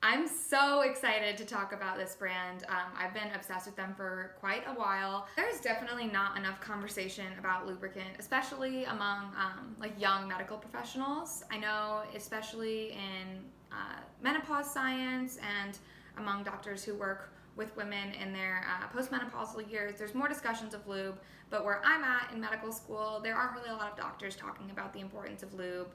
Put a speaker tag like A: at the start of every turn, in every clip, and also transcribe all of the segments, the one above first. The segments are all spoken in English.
A: I'm so excited to talk about this brand. I've been obsessed with them for quite a while. There's definitely not enough conversation about lubricant, especially among like young medical professionals. I know especially in menopause science and among doctors who work with women in their postmenopausal years, there's more discussions of lube, but where I'm at in medical school, there aren't really a lot of doctors talking about the importance of lube,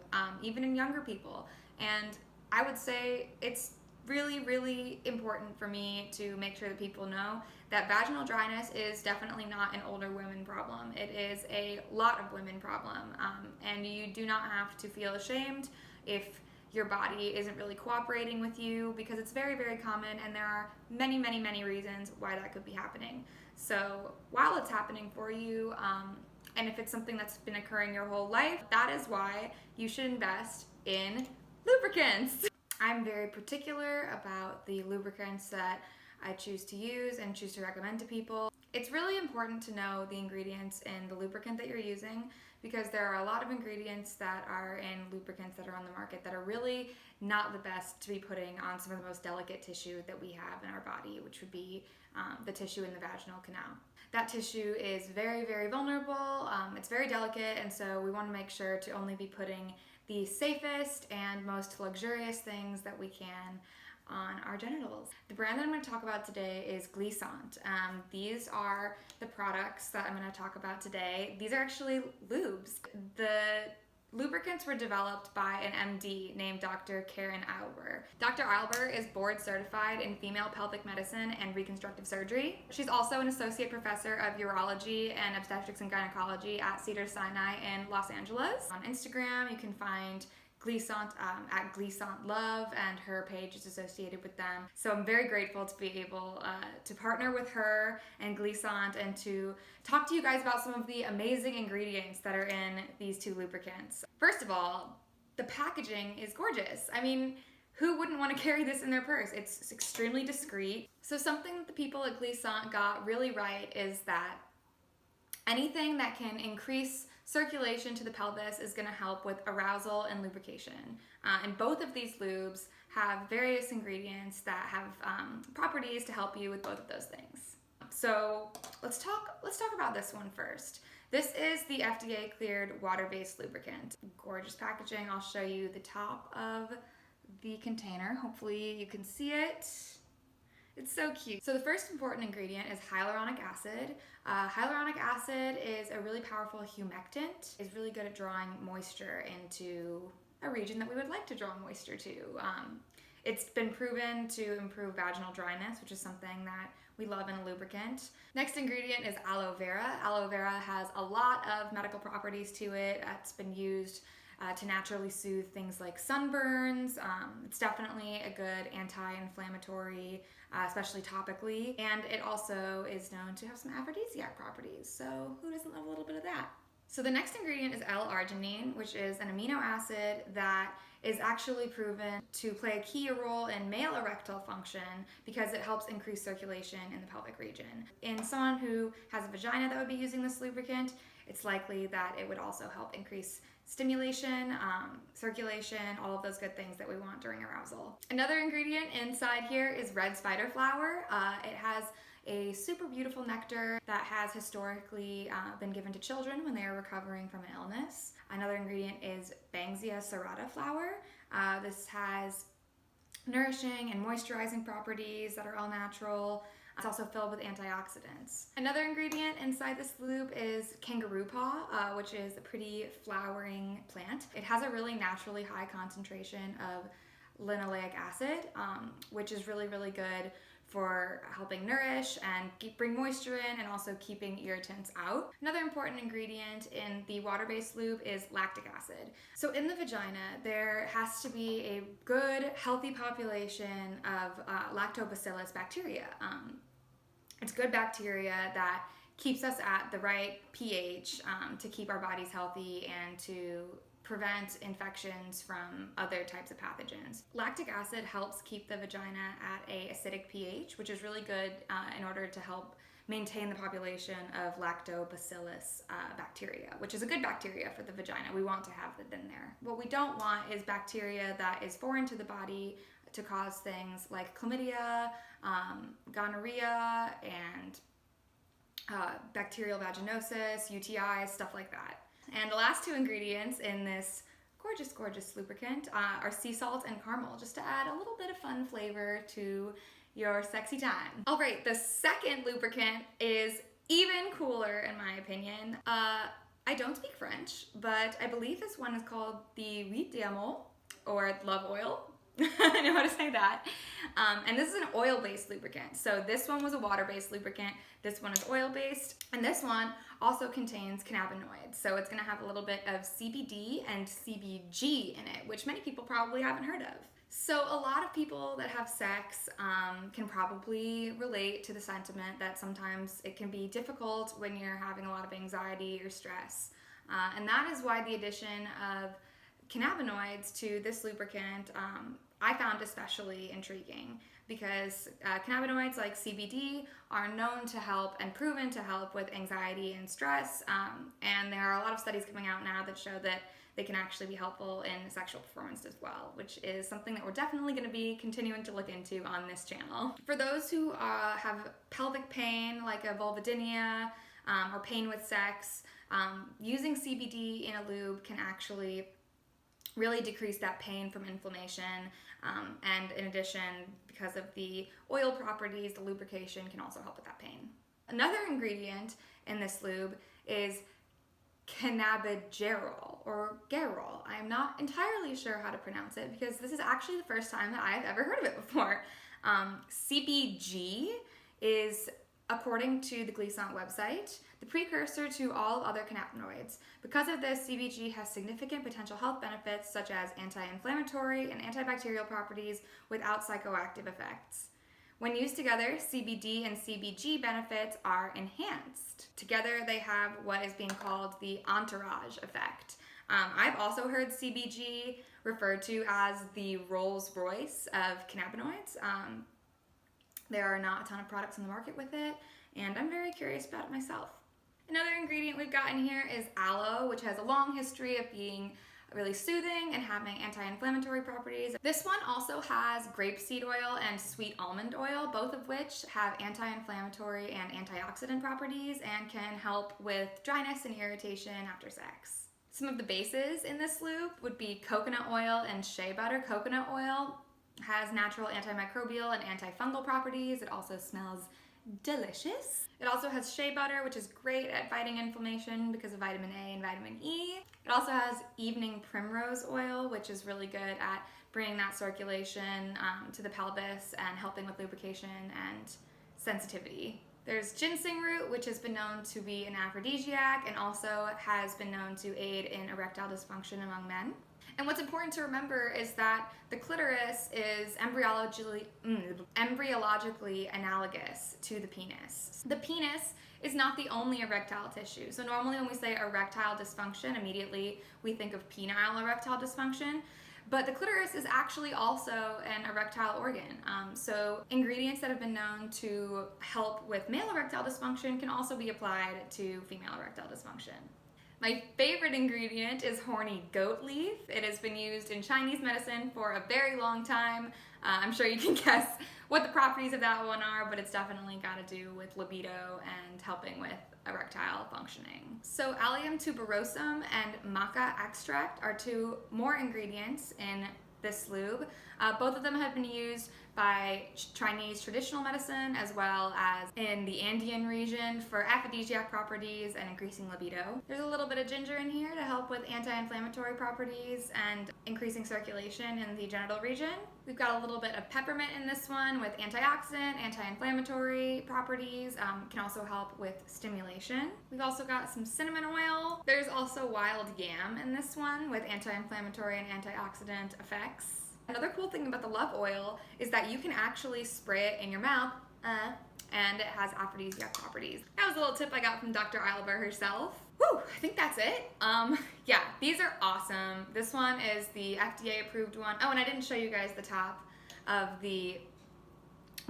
A: even in younger people. And I would say it's really, really important for me to make sure that people know that vaginal dryness is definitely not an older women problem. It is a lot of women problem, and you do not have to feel ashamed if your body isn't really cooperating with you, because it's very, very common, and there are many, many, many reasons why that could be happening. So while it's happening for you, and if it's something that's been occurring your whole life, that is why you should invest in lubricants. I'm very particular about the lubricants that I choose to use and choose to recommend to people. It's really important to know the ingredients in the lubricant that you're using, because there are a lot of ingredients that are in lubricants that are on the market that are really not the best to be putting on some of the most delicate tissue that we have in our body, which would be the tissue in the vaginal canal. That tissue is very, very vulnerable, it's very delicate, and so we want to make sure to only be putting the safest and most luxurious things that we can on our genitals. The brand that I'm going to talk about today is Glissant. These are the products that I'm going to talk about today. These are actually lubes. The lubricants were developed by an MD named Dr. Karen Eilber. Dr. Eilber is board certified in female pelvic medicine and reconstructive surgery. She's also an associate professor of urology and obstetrics and gynecology at Cedars-Sinai in Los Angeles. On Instagram, you can find Glissant at Glissant Love, and her page is associated with them. So I'm very grateful to be able to partner with her and Glissant and to talk to you guys about some of the amazing ingredients that are in these two lubricants. First of all, the packaging is gorgeous. I mean, who wouldn't want to carry this in their purse? It's extremely discreet. So something that the people at Glissant got really right is that anything that can increase circulation to the pelvis is going to help with arousal and lubrication. And both of these lubes have various ingredients that have properties to help you with both of those things. So let's talk about this one first. This is the FDA cleared water-based lubricant. Gorgeous packaging. I'll show you the top of the container. Hopefully you can see it. It's so cute. So the first important ingredient is hyaluronic acid. Hyaluronic acid is a really powerful humectant. It's really good at drawing moisture into a region that we would like to draw moisture to. It's been proven to improve vaginal dryness, which is something that we love in a lubricant. Next ingredient is aloe vera. Aloe vera has a lot of medical properties to it. It's been used to naturally soothe things like sunburns. It's definitely a good anti-inflammatory, especially topically, and it also is known to have some aphrodisiac properties, so who doesn't love a little bit of that? So the next ingredient is L-arginine, which is an amino acid that is actually proven to play a key role in male erectile function because it helps increase circulation in the pelvic region. In someone who has a vagina that would be using this lubricant, it's likely that it would also help increase stimulation, circulation, all of those good things that we want during arousal. Another ingredient inside here is red spider flower. It has a super beautiful nectar that has historically been given to children when they are recovering from an illness. Another ingredient is Banksia serrata flower. This has nourishing and moisturizing properties that are all natural. It's also filled with antioxidants. Another ingredient inside this lube is kangaroo paw, which is a pretty flowering plant. It has a really naturally high concentration of linoleic acid, which is really, really good for helping nourish and bring moisture in and also keeping irritants out. Another important ingredient in the water-based lube is lactic acid. So in the vagina, there has to be a good, healthy population of lactobacillus bacteria. It's good bacteria that keeps us at the right pH to keep our bodies healthy and to prevent infections from other types of pathogens. Lactic acid helps keep the vagina at a acidic pH, which is really good in order to help maintain the population of lactobacillus bacteria, which is a good bacteria for the vagina. We want to have it in there. What we don't want is bacteria that is foreign to the body, to cause things like chlamydia, gonorrhea, and bacterial vaginosis, UTIs, stuff like that. And the last two ingredients in this gorgeous lubricant are sea salt and caramel, just to add a little bit of fun flavor to your sexy time. All right, the second lubricant is even cooler in my opinion. I don't speak French, but I believe this one is called the huile d'amour, or love oil. I know how to say that. And this is an oil-based lubricant. So this one was a water-based lubricant. This one is oil-based. And this one also contains cannabinoids. So it's gonna have a little bit of CBD and CBG in it, which many people probably haven't heard of. So a lot of people that have sex can probably relate to the sentiment that sometimes it can be difficult when you're having a lot of anxiety or stress. And that is why the addition of cannabinoids to this lubricant I found especially intriguing, because cannabinoids like CBD are known to help and proven to help with anxiety and stress, and there are a lot of studies coming out now that show that they can actually be helpful in sexual performance as well, which is something that we're definitely going to be continuing to look into on this channel. For those who have pelvic pain like a vulvodynia or pain with sex, using CBD in a lube can actually really decrease that pain from inflammation, and in addition, because of the oil properties, the lubrication can also help with that pain. Another ingredient in this lube is cannabigerol or gerol. I'm not entirely sure how to pronounce it because this is actually the first time that I've ever heard of it before. CBG is, according to the Glissant website, the precursor to all other cannabinoids. Because of this, CBG has significant potential health benefits such as anti-inflammatory and antibacterial properties without psychoactive effects. When used together, CBD and CBG benefits are enhanced. Together, they have what is being called the entourage effect. I've also heard CBG referred to as the Rolls-Royce of cannabinoids. There are not a ton of products on the market with it, and I'm very curious about it myself. Another ingredient we've got in here is aloe, which has a long history of being really soothing and having anti-inflammatory properties. This one also has grapeseed oil and sweet almond oil, both of which have anti-inflammatory and antioxidant properties and can help with dryness and irritation after sex. Some of the bases in this lube would be coconut oil and shea butter. Coconut oil has natural antimicrobial and antifungal properties. It also smells delicious. It also has shea butter, which is great at fighting inflammation because of vitamin A and vitamin E. It also has evening primrose oil, which is really good at bringing that circulation to the pelvis and helping with lubrication and sensitivity. There's ginseng root, which has been known to be an aphrodisiac and also has been known to aid in erectile dysfunction among men. And what's important to remember is that the clitoris is embryologically analogous to the penis. The penis is not the only erectile tissue. So normally when we say erectile dysfunction, immediately we think of penile erectile dysfunction. But the clitoris is actually also an erectile organ. So ingredients that have been known to help with male erectile dysfunction can also be applied to female erectile dysfunction. My favorite ingredient is horny goat leaf. It has been used in Chinese medicine for a very long time. I'm sure you can guess what the properties of that one are, but it's definitely got to do with libido and helping with erectile functioning. So Allium tuberosum and maca extract are two more ingredients in this lube. Both of them have been used by Chinese traditional medicine as well as in the Andean region for aphrodisiac properties and increasing libido. There's a little bit of ginger in here to help with anti-inflammatory properties and increasing circulation in the genital region. We've got a little bit of peppermint in this one with antioxidant, anti-inflammatory properties, can also help with stimulation. We've also got some cinnamon oil. There's also wild yam in this one with anti-inflammatory and antioxidant effects. Another cool thing about the love oil is that you can actually spray it in your mouth, and it has aphrodisiac properties. That was a little tip I got from Dr. Eilber herself. Whew, I think that's it. Yeah, these are awesome. This one is the FDA approved one. Oh, and I didn't show you guys the top of the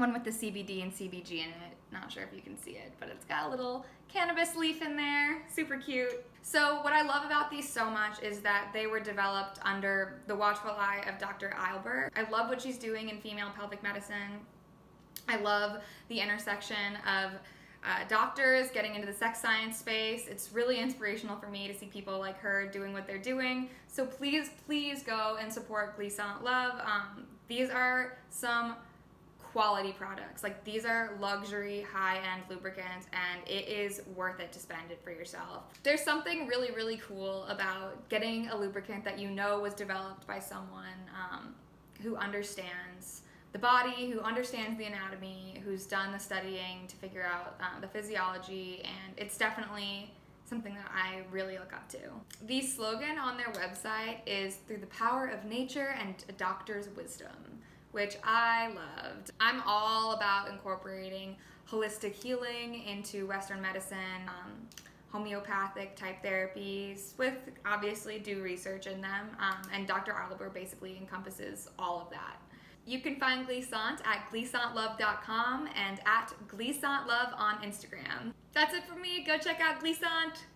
A: one with the CBD and CBG in it. Not sure if you can see it, but it's got a little cannabis leaf in there. Super cute. So what I love about these so much is that they were developed under the watchful eye of Dr. Eilber. I love what she's doing in female pelvic medicine. I love the intersection of doctors getting into the sex science space. It's really inspirational for me to see people like her doing what they're doing. So please, please go and support Glissant Love. These are some quality products. Like, these are luxury, high-end lubricants, and it is worth it to spend it for yourself. There's something really, really cool about getting a lubricant that you know was developed by someone who understands the body, who understands the anatomy, who's done the studying to figure out the physiology, and it's definitely something that I really look up to. The slogan on their website is "Through the power of nature and a doctor's wisdom," which I loved. I'm all about incorporating holistic healing into Western medicine, homeopathic type therapies with obviously due research in them, and Dr. Eilber basically encompasses all of that. You can find Glissant at glissantlove.com and at Glissant Love on Instagram. That's it for me. Go check out Glissant.